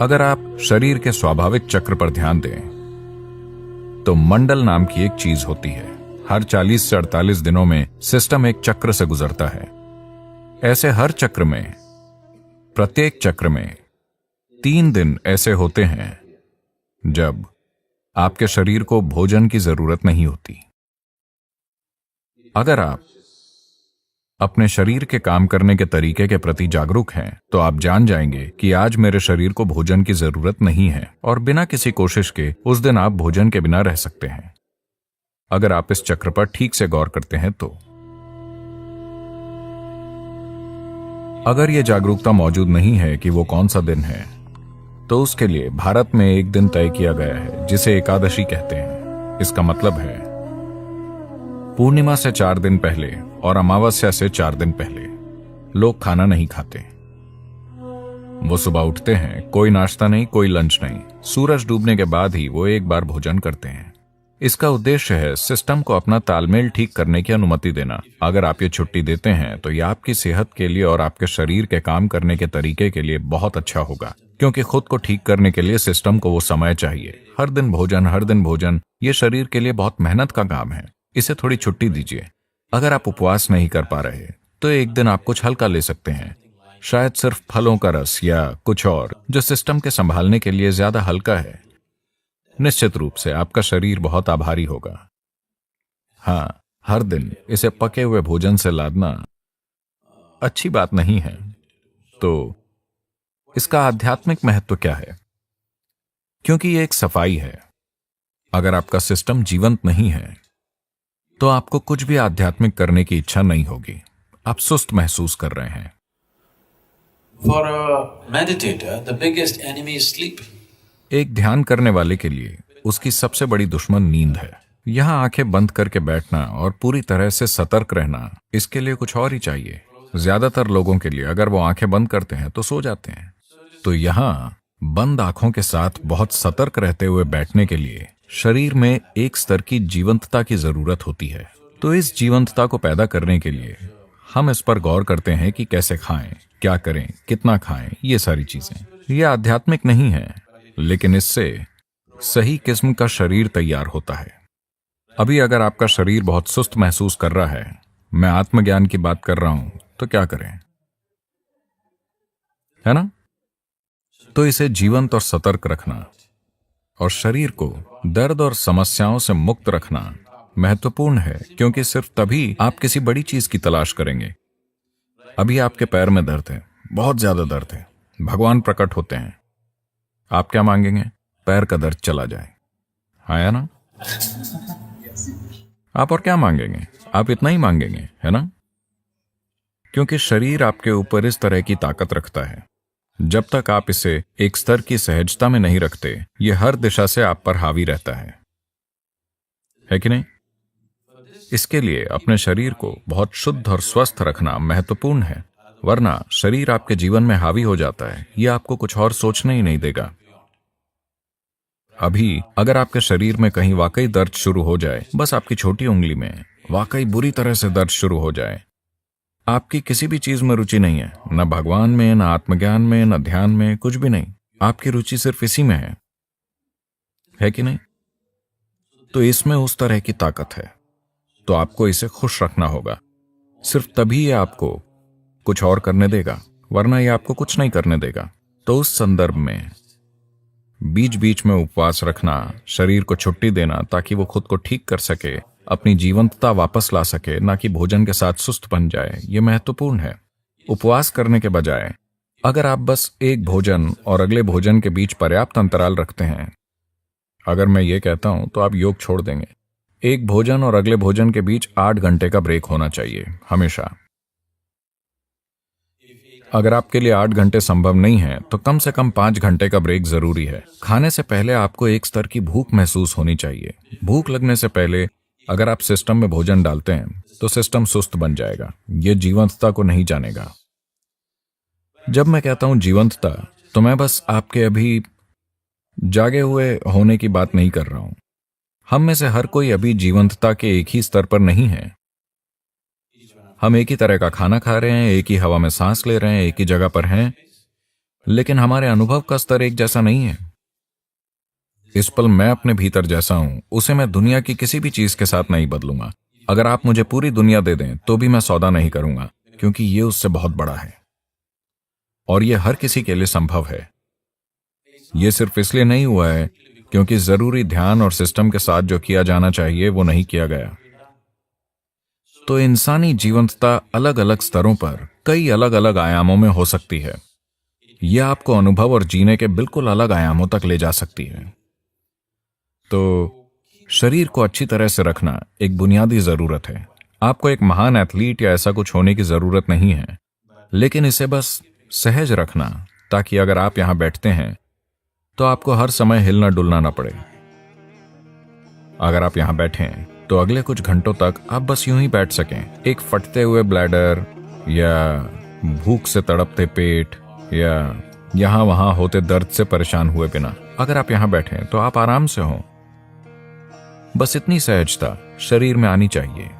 अगर आप शरीर के स्वाभाविक चक्र पर ध्यान दें तो मंडल नाम की एक चीज होती है। हर 40 से 48 दिनों में सिस्टम एक चक्र से गुजरता है। ऐसे हर चक्र में, प्रत्येक चक्र में 3 दिन ऐसे होते हैं जब आपके शरीर को भोजन की जरूरत नहीं होती। अगर आप अपने शरीर के काम करने के तरीके के प्रति जागरूक हैं तो आप जान जाएंगे कि आज मेरे शरीर को भोजन की जरूरत नहीं है और बिना किसी कोशिश के उस दिन आप भोजन के बिना रह सकते हैं। अगर आप इस चक्र पर ठीक से गौर करते हैं तो अगर यह जागरूकता मौजूद नहीं है कि वो कौन सा दिन है, तो उसके लिए भारत में एक दिन तय किया गया है जिसे एकादशी कहते हैं। इसका मतलब है पूर्णिमा से 4 दिन पहले और अमावस्या से 4 दिन पहले लोग खाना नहीं खाते। वो सुबह उठते हैं, कोई नाश्ता नहीं, कोई लंच नहीं, सूरज डूबने के बाद ही वो एक बार भोजन करते हैं। इसका उद्देश्य है सिस्टम को अपना तालमेल ठीक करने की अनुमति देना। अगर आप ये छुट्टी देते हैं तो यह आपकी सेहत के लिए और आपके शरीर के काम करने के तरीके के लिए बहुत अच्छा होगा, क्योंकि खुद को ठीक करने के लिए सिस्टम को वो समय चाहिए। हर दिन भोजन, ये शरीर के लिए बहुत मेहनत का काम है। इसे थोड़ी छुट्टी दीजिए। अगर आप उपवास नहीं कर पा रहे तो एक दिन आप कुछ हल्का ले सकते हैं, शायद सिर्फ फलों का रस या कुछ और जो सिस्टम के संभालने के लिए ज्यादा हल्का है। निश्चित रूप से आपका शरीर बहुत आभारी होगा। हाँ, हर दिन इसे पके हुए भोजन से लादना अच्छी बात नहीं है। तो इसका आध्यात्मिक महत्व क्या है? क्योंकि यह एक सफाई है। अगर आपका सिस्टम जीवंत नहीं है तो आपको कुछ भी आध्यात्मिक करने की इच्छा नहीं होगी। आप सुस्त महसूस कर रहे हैं। For a meditator, the biggest enemy is sleep. एक ध्यान करने वाले के लिए उसकी सबसे बड़ी दुश्मन नींद है। यहां आंखें बंद करके बैठना और पूरी तरह से सतर्क रहना, इसके लिए कुछ और ही चाहिए। ज्यादातर लोगों के लिए अगर वो आंखें बंद करते हैं तो सो जाते हैं। तो यहां बंद आंखों के साथ बहुत सतर्क रहते हुए बैठने के लिए शरीर में एक स्तर की जीवंतता की जरूरत होती है। तो इस जीवंतता को पैदा करने के लिए हम इस पर गौर करते हैं कि कैसे खाएं, क्या करें, कितना खाएं, ये सारी चीजें। ये आध्यात्मिक नहीं है, लेकिन इससे सही किस्म का शरीर तैयार होता है। अभी अगर आपका शरीर बहुत सुस्त महसूस कर रहा है, मैं आत्मज्ञान की बात कर रहा हूं, तो क्या करें, है ना? तो इसे जीवंत और सतर्क रखना और शरीर को दर्द और समस्याओं से मुक्त रखना महत्वपूर्ण है, क्योंकि सिर्फ तभी आप किसी बड़ी चीज की तलाश करेंगे। अभी आपके पैर में दर्द है, बहुत ज्यादा दर्द है, भगवान प्रकट होते हैं। आप क्या मांगेंगे? पैर का दर्द चला जाए, है ना? आप और क्या मांगेंगे? आप इतना ही मांगेंगे, है ना? क्योंकि शरीर आपके ऊपर इस तरह की ताकत रखता है। जब तक आप इसे एक स्तर की सहजता में नहीं रखते, यह हर दिशा से आप पर हावी रहता है कि नहीं? इसके लिए अपने शरीर को बहुत शुद्ध और स्वस्थ रखना महत्वपूर्ण है, वरना शरीर आपके जीवन में हावी हो जाता है। यह आपको कुछ और सोचने ही नहीं देगा। अभी अगर आपके शरीर में कहीं वाकई दर्द शुरू हो जाए, बस आपकी छोटी उंगली में वाकई बुरी तरह से दर्द शुरू हो जाए, आपकी किसी भी चीज में रुचि नहीं है, न भगवान में, न आत्मज्ञान में, न ध्यान में, कुछ भी नहीं, आपकी रुचि सिर्फ इसी में है कि नहीं? तो इसमें उस तरह की ताकत है, तो आपको इसे खुश रखना होगा। सिर्फ तभी ये आपको कुछ और करने देगा, वरना ये आपको कुछ नहीं करने देगा। तो उस संदर्भ में बीच बीच में उपवास रखना, शरीर को छुट्टी देना ताकि वो खुद को ठीक कर सके, अपनी जीवंतता वापस ला सके, ना कि भोजन के साथ सुस्त बन जाए, ये महत्वपूर्ण है। उपवास करने के बजाय अगर आप बस एक भोजन और अगले भोजन के बीच पर्याप्त अंतराल रखते हैं, अगर मैं ये कहता हूं तो आप योग छोड़ देंगे। एक भोजन और अगले भोजन के बीच 8 घंटे का ब्रेक होना चाहिए हमेशा। अगर आपके लिए 8 घंटे संभव नहीं है तो कम से कम 5 घंटे का ब्रेक जरूरी है। खाने से पहले आपको एक स्तर की भूख महसूस होनी चाहिए। भूख लगने से पहले अगर आप सिस्टम में भोजन डालते हैं तो सिस्टम सुस्त बन जाएगा, यह जीवंतता को नहीं जानेगा। जब मैं कहता हूं जीवंतता, तो मैं बस आपके अभी जागे हुए होने की बात नहीं कर रहा हूं। हम में से हर कोई अभी जीवंतता के एक ही स्तर पर नहीं है। हम एक ही तरह का खाना खा रहे हैं, एक ही हवा में सांस ले रहे हैं, एक ही जगह पर हैं, लेकिन हमारे अनुभव का स्तर एक जैसा नहीं है। इस पल मैं अपने भीतर जैसा हूं, उसे मैं दुनिया की किसी भी चीज के साथ नहीं बदलूंगा। अगर आप मुझे पूरी दुनिया दे दें तो भी मैं सौदा नहीं करूंगा, क्योंकि ये उससे बहुत बड़ा है और ये हर किसी के लिए संभव है। ये सिर्फ इसलिए नहीं हुआ है क्योंकि जरूरी ध्यान और सिस्टम के साथ जो किया जाना चाहिए वो नहीं किया गया। तो इंसानी जीवंतता अलग अलग स्तरों पर कई अलग अलग आयामों में हो सकती है। यह आपको अनुभव और जीने के बिल्कुल अलग आयामों तक ले जा सकती है। तो शरीर को अच्छी तरह से रखना एक बुनियादी जरूरत है। आपको एक महान एथलीट या ऐसा कुछ होने की जरूरत नहीं है, लेकिन इसे बस सहज रखना, ताकि अगर आप यहां बैठते हैं तो आपको हर समय हिलना डुलना ना पड़े। अगर आप यहां बैठें तो अगले कुछ घंटों तक आप बस यूं ही बैठ सकें, एक फटते हुए ब्लैडर या भूख से तड़पते पेट या यहां वहां होते दर्द से परेशान हुए बिना। अगर आप यहां बैठें तो आप आराम से हों। बस इतनी सहजता शरीर में आनी चाहिए।